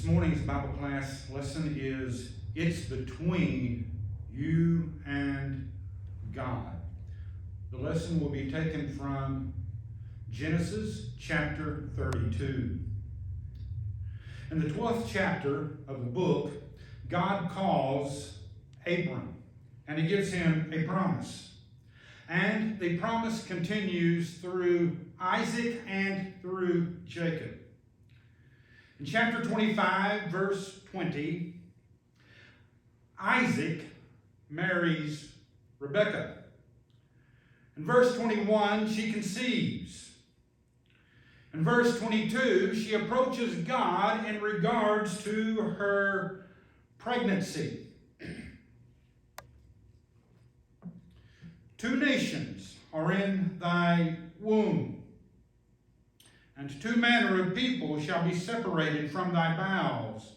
morning's Bible class lesson is It's Between You and God. The lesson will be taken from Genesis chapter 32. In the 12th chapter of the book, God calls Abram, and he gives him a promise. And the promise continues through Isaac and through Jacob. In chapter 25, verse 20, Isaac marries Rebekah. In verse 21, she conceives. In verse 22, she approaches God in regards to her pregnancy. 2 nations are in thy womb, and 2 manner of people shall be separated from thy bowels.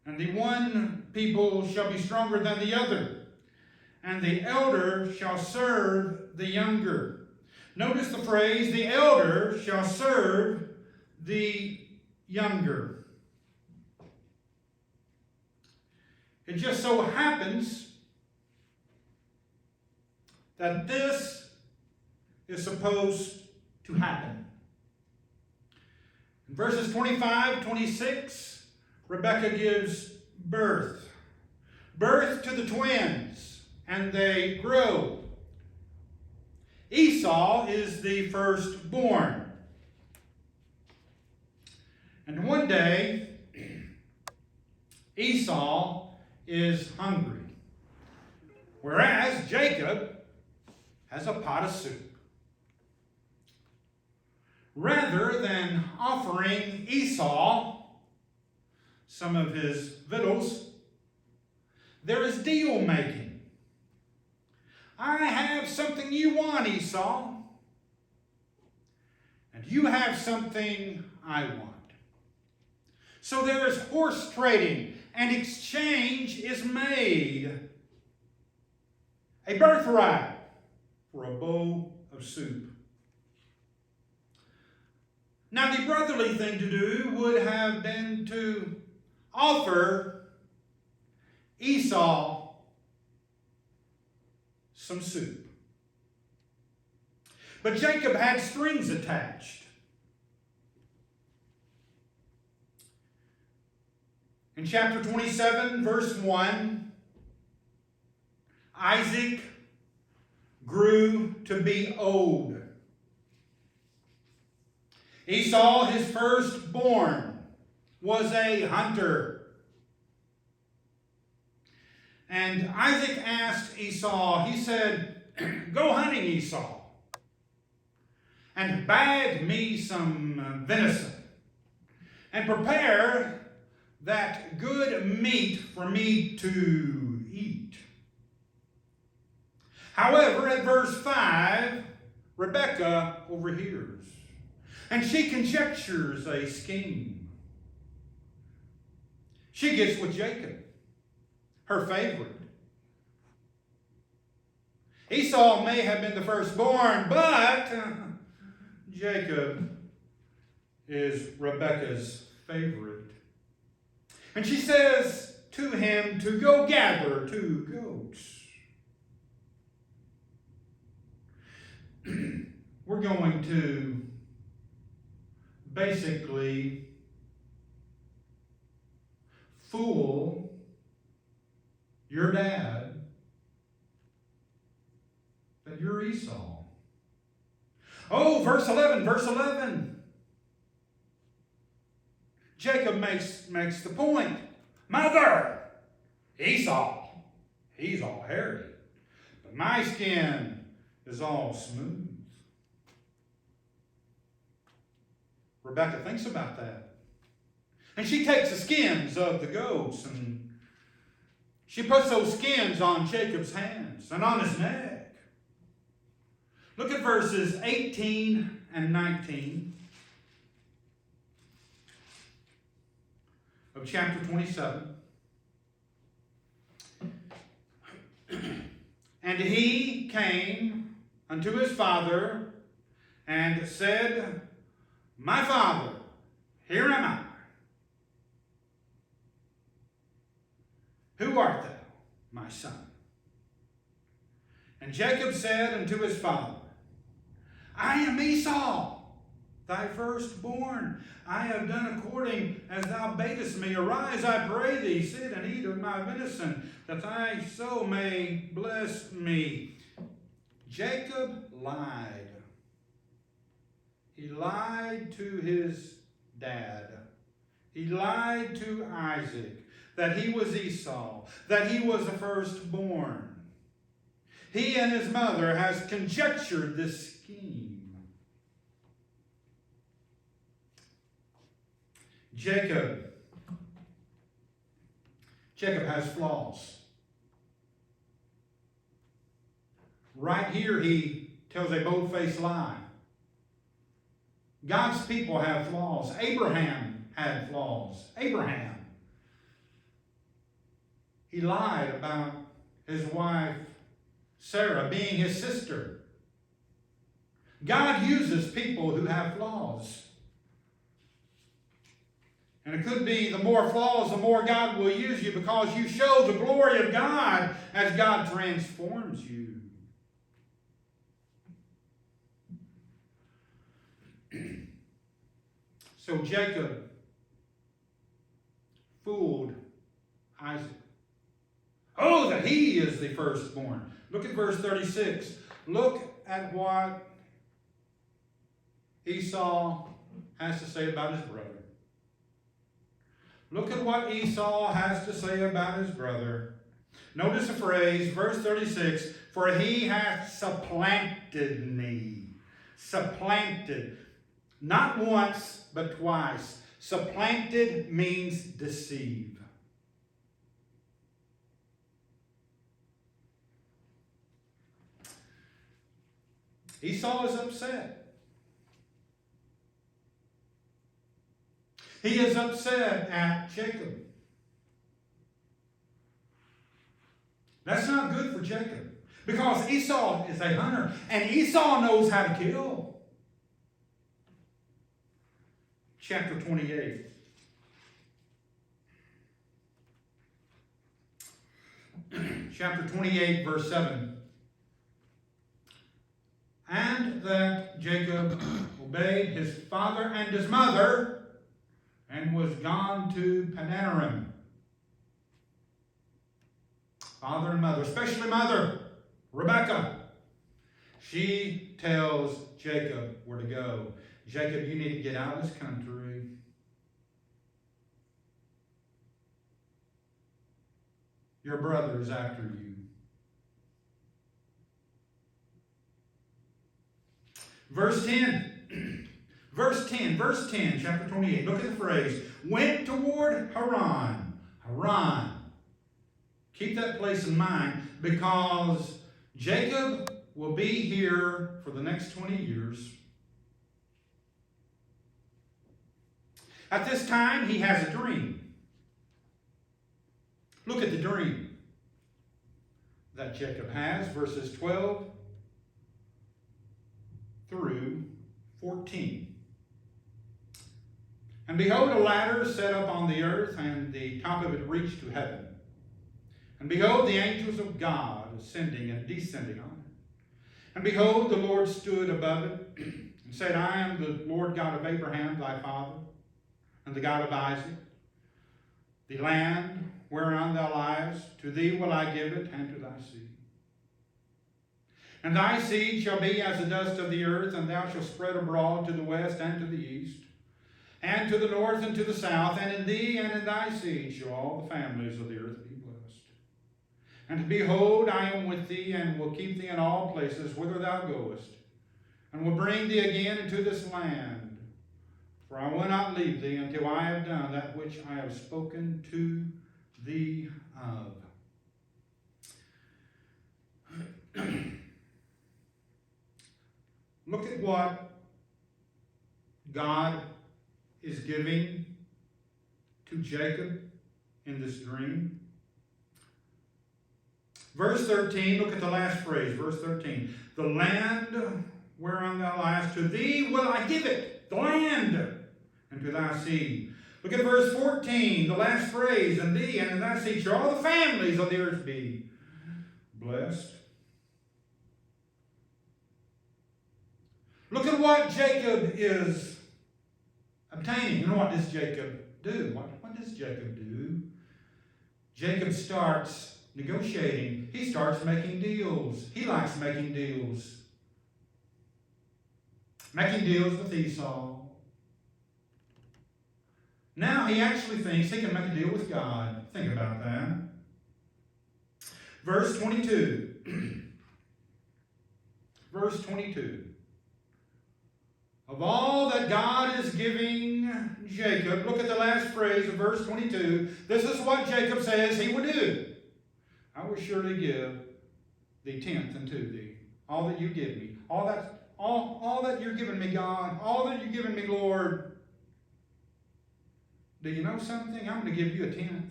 And the one people shall be stronger than the other, and the elder shall serve the younger. Notice the phrase, the elder shall serve the younger. It just so happens that this is supposed to happen. In verses 25, 26, Rebekah gives birth to the twins, and they grow. Esau is the firstborn. And one day, Esau is hungry, whereas Jacob has a pot of soup. Rather than offering Esau some of his victuals, there is deal making. I have something you want, Esau, and you have something I want. So there is horse trading, and exchange is made. A birthright for a bowl of soup. Now, the brotherly thing to do would have been to offer Esau some soup. But Jacob had strings attached. In chapter 27, verse 1, Isaac grew to be old. Esau, his firstborn, was a hunter. And Isaac asked Esau, he said, go hunting, Esau, and bag me some venison, and prepare that good meat for me to eat. However, at verse 5, Rebekah overhears. And she conjectures a scheme. She gets with Jacob, her favorite. Esau may have been the firstborn, but Jacob is Rebekah's favorite. And she says to him to go gather 2 goats. We're going to basically fool your dad that you're Esau. Oh, verse 11. Jacob makes the point. Mother, Esau, he's all hairy, but my skin is all smooth. Rebekah thinks about that. And she takes the skins of the goats and she puts those skins on Jacob's hands and on his neck. Look at verses 18 and 19 of chapter 27. And he came unto his father and said, My father, here am I. Who art thou, my son? And Jacob said unto his father, I am Esau, thy firstborn. I have done according as thou badest me. Arise, I pray thee, sit and eat of my venison, that thy soul may bless me. Jacob lied. He lied to his dad. He lied to Isaac that he was Esau, that he was the firstborn. He and his mother has conjectured this scheme. Jacob has flaws. Right here he tells a bold-faced lie. God's people have flaws. Abraham had flaws. Abraham. He lied about his wife Sarah being his sister. God uses people who have flaws. And it could be the more flaws, the more God will use you, because you show the glory of God as God transforms you. So Jacob fooled Isaac. Oh, that he is the firstborn. Look at verse 36. Look at what Esau has to say about his brother. Look at what Esau has to say about his brother. Notice the phrase, verse 36, for he hath supplanted me. Supplanted. Not once, but twice. Supplanted means deceive. Esau is upset. He is upset at Jacob. That's not good for Jacob, because Esau is a hunter, and Esau knows how to kill. Chapter 28. Chapter 28, verse 7. And that Jacob obeyed his father and his mother, and was gone to Padanaram. Father and mother, especially mother, Rebekah. She tells Jacob where to go. Jacob, you need to get out of this country. Your brother is after you. Verse 10. Verse 10, chapter 28. Look at the phrase. Went toward Haran. Haran. Keep that place in mind, because Jacob will be here for the next 20 years. At this time, he has a dream. Look at the dream that Jacob has, verses 12 through 14. And behold, a ladder set up on the earth, and the top of it reached to heaven. And behold, the angels of God ascending and descending on it. And behold, the Lord stood above it, and said, I am the Lord God of Abraham thy father, and the God of Isaac. The land whereon thou liest, to thee will I give it, and to thy seed. And thy seed shall be as the dust of the earth, and thou shalt spread abroad to the west and to the east, and to the north and to the south, and in thee and in thy seed shall all the families of the earth be blessed. And behold, I am with thee, and will keep thee in all places whither thou goest, and will bring thee again into this land. For I will not leave thee until I have done that which I have spoken to thee of. Look at what God is giving to Jacob in this dream. Verse 13, look at the last phrase, verse 13. The land whereon thou liest, to thee will I give it, the land, and to thy seed. Look at verse 14, the last phrase, and thee and in thy seed shall all the families of the earth be blessed. Look at what Jacob is obtaining. And what does Jacob do? What does Jacob do? Jacob starts negotiating. He starts making deals. He likes making deals. Making deals with Esau. Now he actually thinks he can make a deal with God. Think about that. Verse 22. Verse 22. Of all that God is giving Jacob, look at the last phrase of verse 22. This is what Jacob says he would do. I will surely give the tenth unto thee. All that you give me. All that you're giving me, God. All that you're giving me, Lord. Do you know something? I'm going to give you a tenth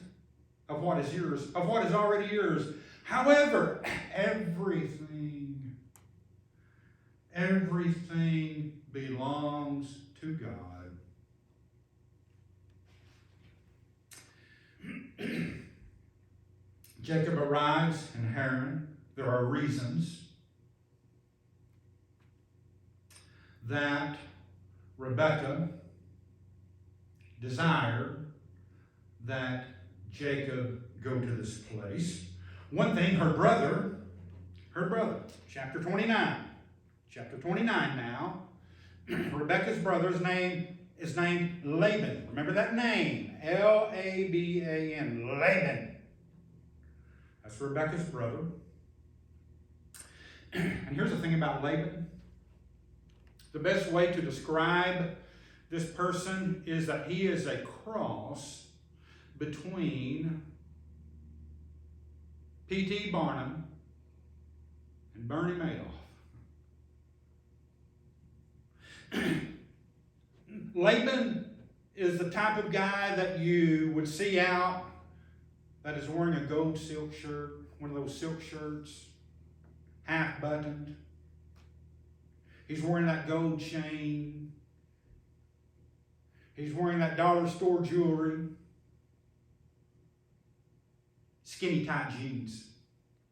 of what is yours, of what is already yours. However, everything belongs to God. Jacob arrives in Haran. There are reasons that Rebekah desired that Jacob go to this place. One thing, her brother, chapter 29 now, Rebekah's brother's name is named Laban. Remember that name, Laban, Laban. That's Rebekah's brother. And here's the thing about Laban. The best way to describe this person is that he is a cross between P.T. Barnum and Bernie Madoff. Laban is the type of guy that you would see out that is wearing a gold silk shirt, one of those silk shirts, half buttoned. He's wearing that gold chain. He's wearing that dollar store jewelry. Skinny tight jeans.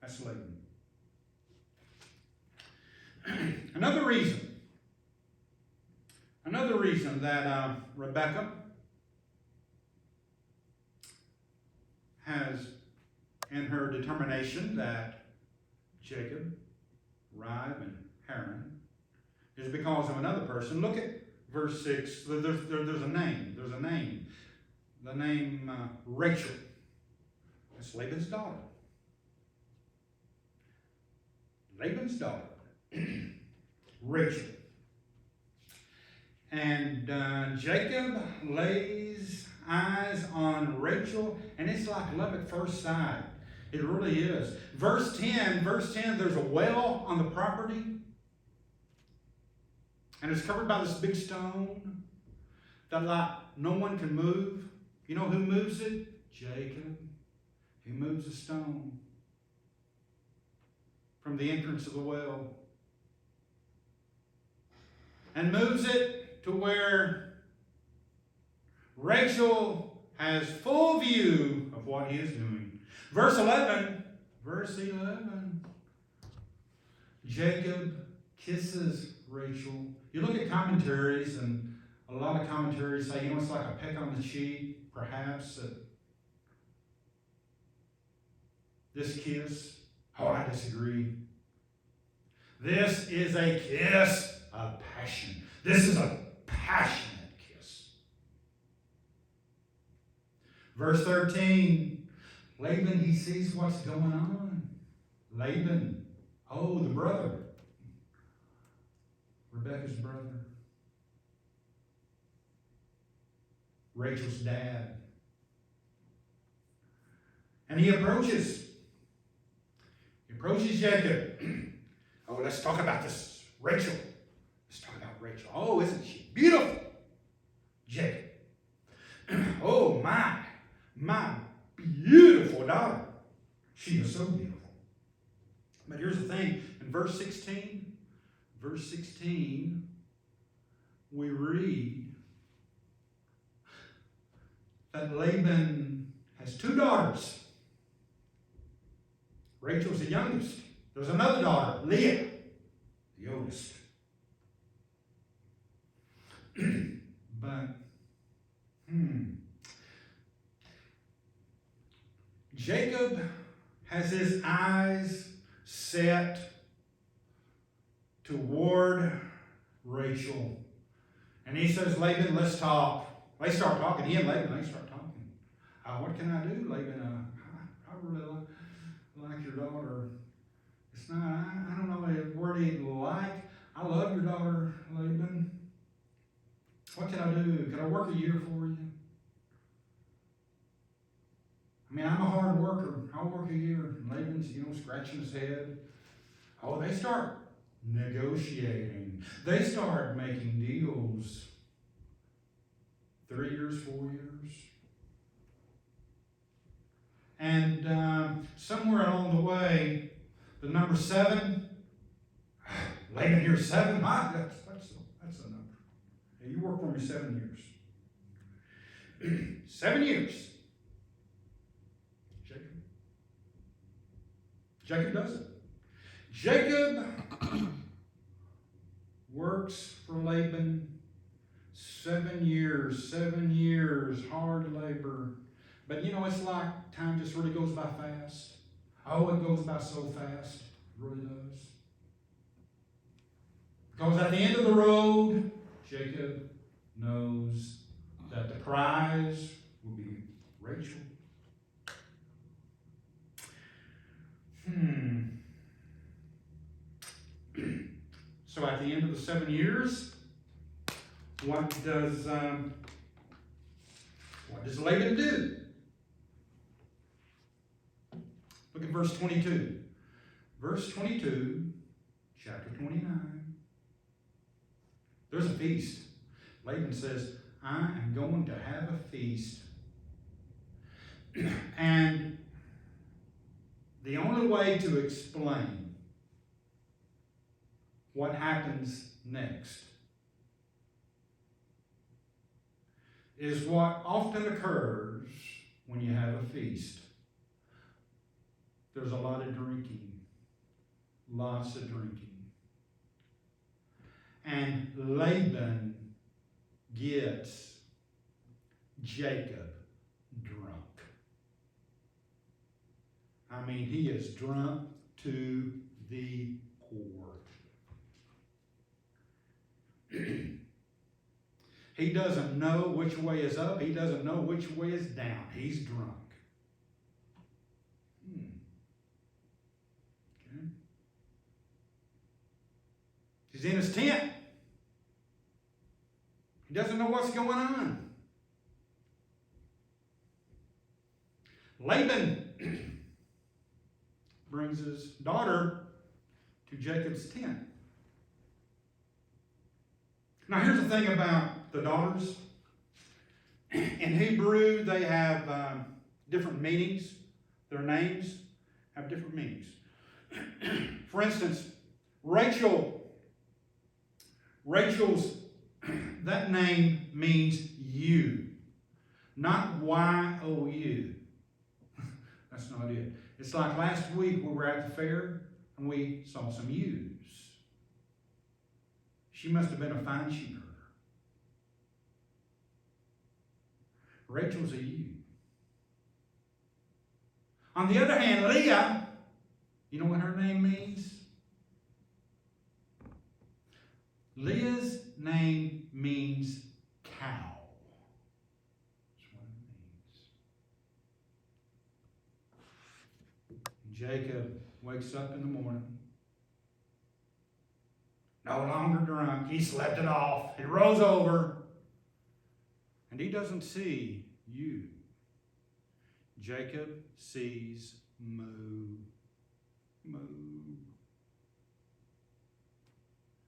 That's Laban. Another reason that Rebekah has in her determination that Jacob arrive in Haran is because of another person. Look at verse 6. There's a name. The name Rachel. That's Laban's daughter. Rachel. And Jacob lays eyes on Rachel, and it's like love at first sight. It really is. Verse 10, there's a well on the property, and it's covered by this big stone that like no one can move. You know who moves it? Jacob. He moves the stone from the entrance of the well and moves it to where Rachel has full view of what he is doing. Verse 11, Jacob kisses Rachel. You look at commentaries, and a lot of commentaries say, it's like a peck on the cheek, perhaps. This kiss, I disagree. This is a kiss of passion. This is a passionate kiss. Verse 13, Laban, he sees what's going on. Laban, the brother. Rebekah's brother. Rachel's dad. And he approaches Jacob. Let's talk about this Rachel. Oh, isn't she beautiful? Jacob. Oh, my beautiful daughter. She is so beautiful. But here's the thing. In verse 16, we read But Laban has two daughters. Rachel's the youngest. There's another daughter, Leah, the oldest. But, Jacob has his eyes set toward Rachel. And he says, Laban, let's talk. They start talking. He and Laban, they start talking. What can I do, Laban? I really like your daughter. It's not, I don't know a word he'd like. I love your daughter, Laban. What can I do? Can I work a year for you? I mean, I'm a hard worker. I'll work a year. And Laban's, scratching his head. Oh, they start negotiating. They start making deals. 3 years, 4 years. And somewhere along the way, the number 7, Laban hears 7. That's a number. Hey, you work for me 7 years. 7 years. Jacob does it. Jacob works for Laban 7 years, hard labor. But it's like time just really goes by fast. Oh, it goes by so fast. It really does. Because at the end of the road, Jacob knows that the prize will be Rachel. So at the end of the 7 years, what does Laban do? Look at verse 22. Verse 22, chapter 29. There's a feast. Laban says, I am going to have a feast. And the only way to explain what happens next is what often occurs when you have a feast. There's a lot of drinking, lots of drinking. And Laban gets Jacob drunk. I mean, he is drunk to the core. He doesn't know which way is up. He doesn't know which way is down. He's drunk. Okay. He's in his tent. He doesn't know what's going on. Laban brings his daughter to Jacob's tent. Now, here's the thing about the daughters. In Hebrew, they have different meanings. Their names have different meanings. For instance, Rachel's, that name means you, not Y-O-U. That's not it. It's like last week we were at the fair and we saw some ewes. She must have been a fine sheep herder. Rachel's a ewe. On the other hand, Leah, you know what her name means? Leah's name means cow. That's what it means. Jacob wakes up in the morning. No longer drunk. He slept it off. He rolls over. And he doesn't see you. Jacob sees moo. Moo.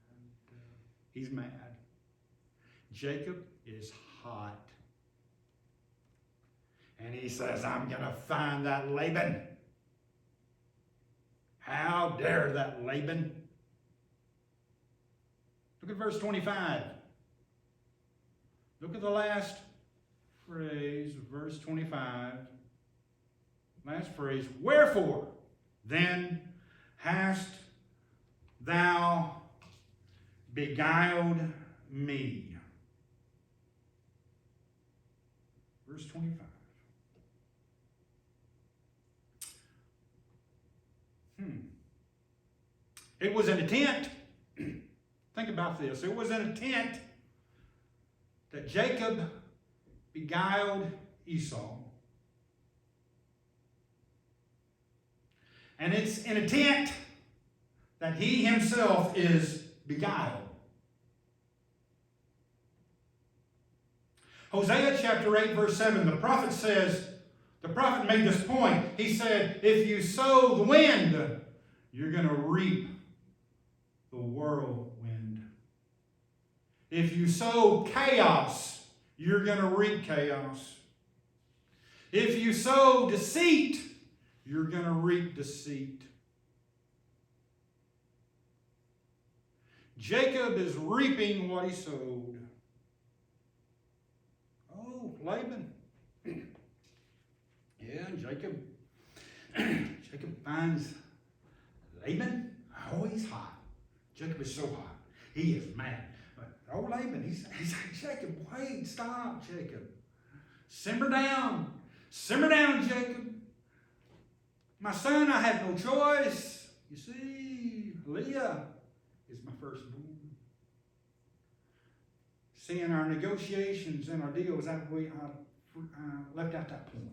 And, he's mad. Jacob is hot. And he says, I'm going to find that Laban. How dare that Laban? Look at verse 25. Look at the last phrase, verse 25. Last phrase. Wherefore then hast thou beguiled me? Verse 25. It was an attempt. Think about this. It was an attempt that Jacob beguiled Esau. And it's an attempt that he himself is beguiled. Hosea chapter 8 verse 7, the prophet made this point. He said, if you sow the wind, you're going to reap the whirlwind. If you sow chaos, you're going to reap chaos. If you sow deceit, you're going to reap deceit. Jacob is reaping what he sowed. Oh, Laban. Yeah, Jacob finds Laban. Oh, he's hot. Jacob is so hot. He is mad. But old Laban, he's like, Jacob, wait, stop, Jacob. Simmer down. Simmer down, Jacob. My son, I had no choice. You see, Leah is my firstborn. See, in our negotiations and our deals, I left out that point.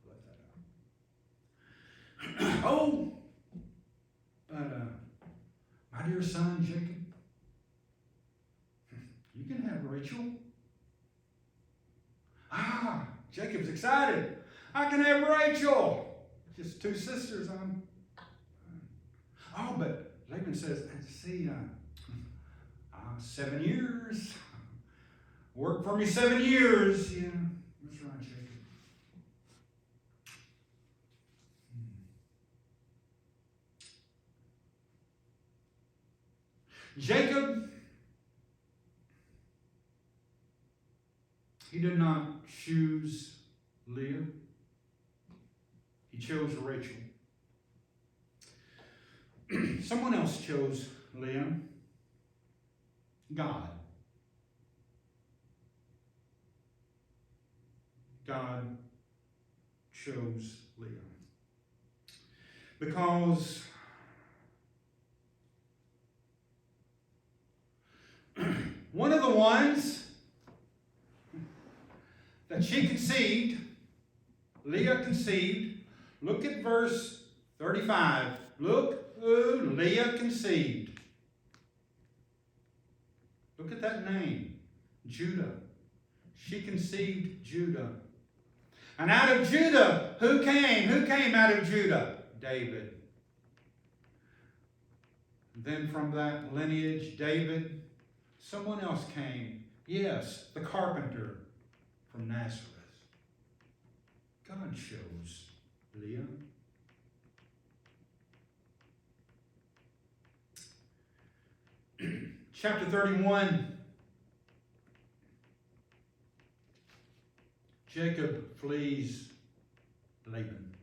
Left that out. Oh, but my dear son, Jacob, you can have Rachel. Ah, Jacob's excited. I can have Rachel. Just two sisters. Oh, but Laban says, see, 7 years. Work for me 7 years. Yeah, that's right, Jacob. Jacob, he did not choose Leah. He chose Rachel. Someone else chose Leah. God. God chose Leah. Because one of the ones that she conceived, Leah conceived, look at verse 35. Look who Leah conceived. Look at that name, Judah. She conceived Judah. And out of Judah, who came? Who came out of Judah? David. Then from that lineage, David, someone else came. Yes, the carpenter from Nazareth. God chose Leah. Chapter 31. Jacob flees Laban.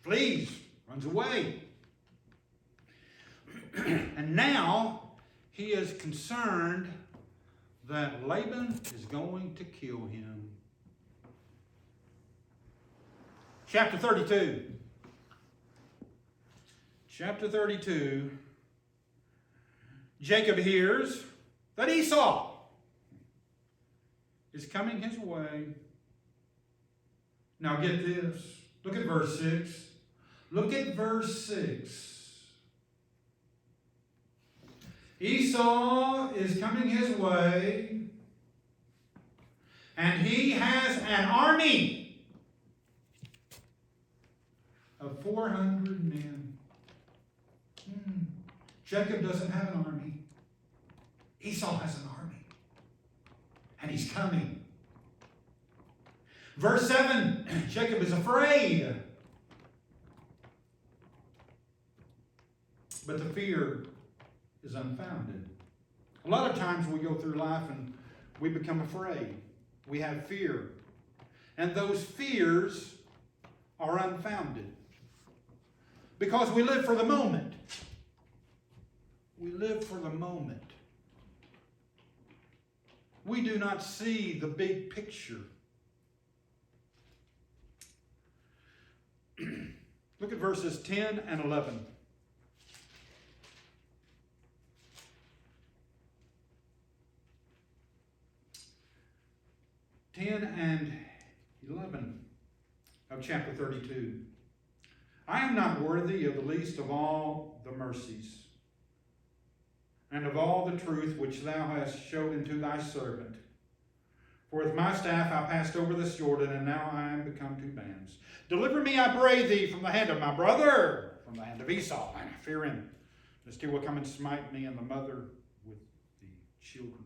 Flees, runs away. And now he is concerned that Laban is going to kill him. Chapter 32. Chapter 32. Jacob hears that Esau is coming his way. Now get this. Look at verse 6. Look at verse 6. Esau is coming his way, and he has an army of 400 men. Jacob doesn't have an army. Esau has an army. And he's coming. Verse 7, Jacob is afraid. But the fear is unfounded. A lot of times we go through life and we become afraid. We have fear. And those fears are unfounded. Because we live for the moment. We live for the moment. We do not see the big picture. Look at verses 10 and 11. 10 and 11 of chapter 32. I am not worthy of the least of all the mercies and of all the truth which thou hast showed unto thy servant. For with my staff I passed over this Jordan, and now I am become two bands. Deliver me, I pray thee, from the hand of my brother, from the hand of Esau, and I fear him, lest he will come and smite me and the mother with the children.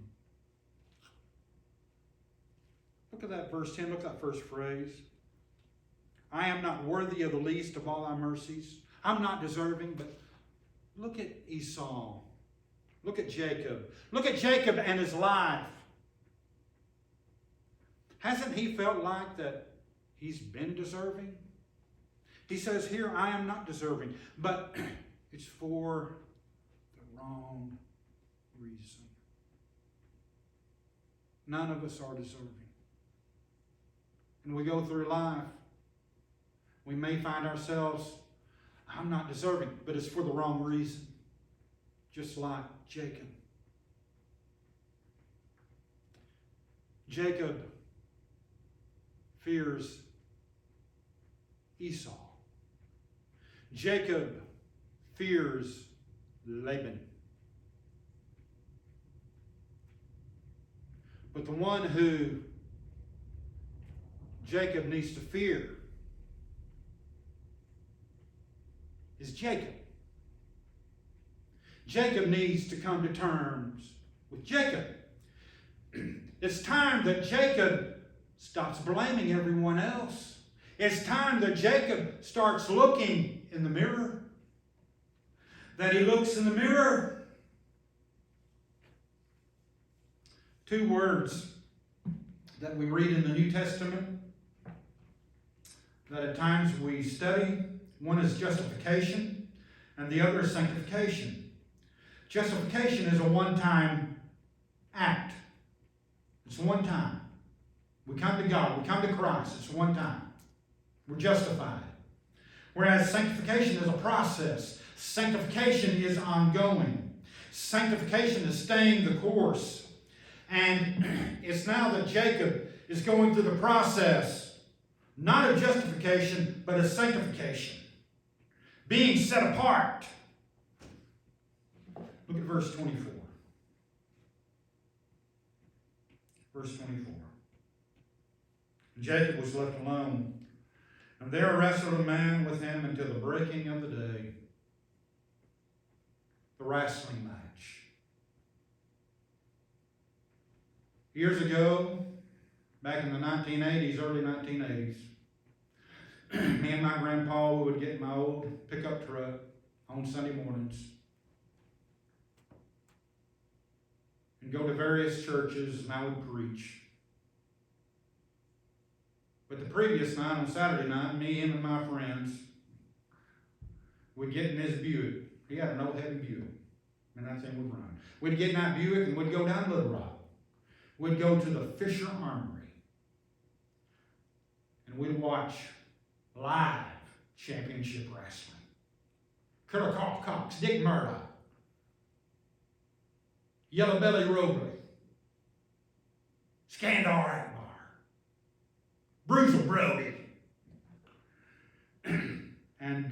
Look at that verse 10. Look at that first phrase. I am not worthy of the least of all thy mercies. I'm not deserving, but look at Esau. Look at Jacob. Look at Jacob and his life. Hasn't he felt like that he's been deserving? He says here, I am not deserving, but it's for the wrong reason. None of us are deserving. And we go through life, we may find ourselves, I'm not deserving, but it's for the wrong reason. Just like Jacob. Jacob fears Esau. Jacob fears Laban. But the one who Jacob needs to fear is Jacob. Jacob needs to come to terms with Jacob. It's time that Jacob stops blaming everyone else. It's time that Jacob starts looking in the mirror. That he looks in the mirror. Two words that we read in the New Testament that at times we study. One is justification, and the other is sanctification. Justification is a one-time act. It's one time. We come to God. We come to Christ. It's one time. We're justified. Whereas sanctification is a process. Sanctification is ongoing. Sanctification is staying the course. And it's now that Jacob is going through the process, not of justification, but of sanctification. Being set apart. Look at verse 24. Verse 24. Jacob was left alone, and there wrestled a man with him until the breaking of the day. The wrestling match. Years ago, back in the 1980s, early 1980s, me and my grandpa would get in my old pickup truck on Sunday mornings and go to various churches, and I would preach. But the previous night, on Saturday night, me, him, and my friends would get in his Buick. He had an old heavy Buick, and that thing would run. We'd get in that Buick and we'd go down Little Rock. We'd go to the Fisher Armory, and we'd watch live championship wrestling. Killer Cox, Dick Murdoch, Yellow Belly Robley, Skandar Akbar, Bruiser Brody. And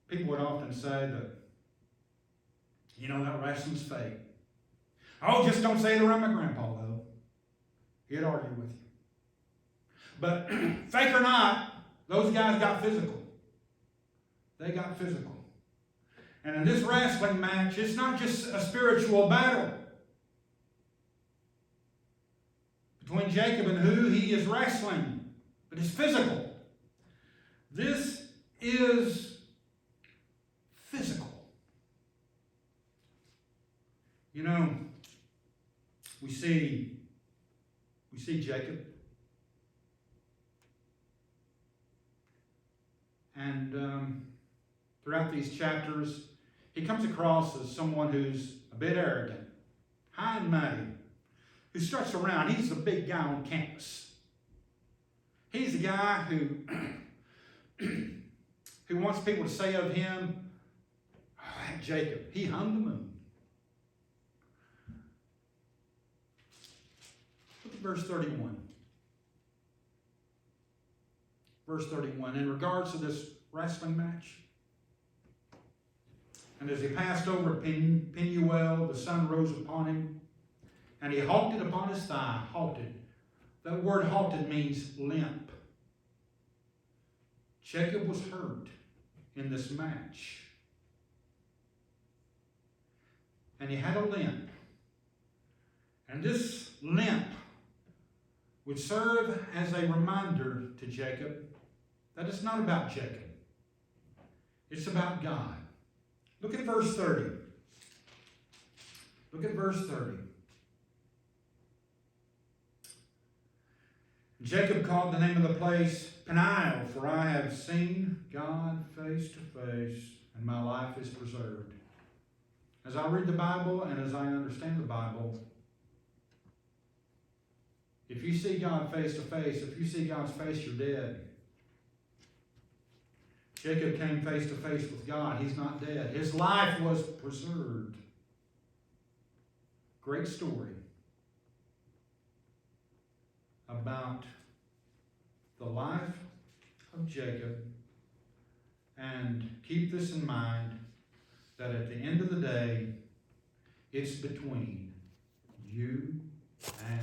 people would often say that, you know, that wrestling's fake. Oh, just don't say it around my grandpa, though. He'd argue with you. But fake or not, those guys got physical. They got physical. And in this wrestling match, it's not just a spiritual battle between Jacob and who he is wrestling, but it's physical. This is physical. You know, we see Jacob. And throughout these chapters, he comes across as someone who's a bit arrogant, high and mighty, who struts around. He's the big guy on campus. He's the guy who who wants people to say of him, oh, that Jacob, he hung the moon. Look at verse 31. Verse 31, in regards to this wrestling match. And as he passed over Penuel, the sun rose upon him, and he halted upon his thigh. Halted. That word halted means limp. Jacob was hurt in this match. And he had a limp. And this limp would serve as a reminder to Jacob that it's not about Jacob. It's about God. Look at verse 30. Look at verse 30. Jacob called the name of the place Peniel, for I have seen God face to face, and my life is preserved. As I read the Bible and as I understand the Bible, if you see God face to face, if you see God's face, you're dead. Jacob came face to face with God. He's not dead. His life was preserved. Great story about the life of Jacob. And keep this in mind, that at the end of the day, it's between you and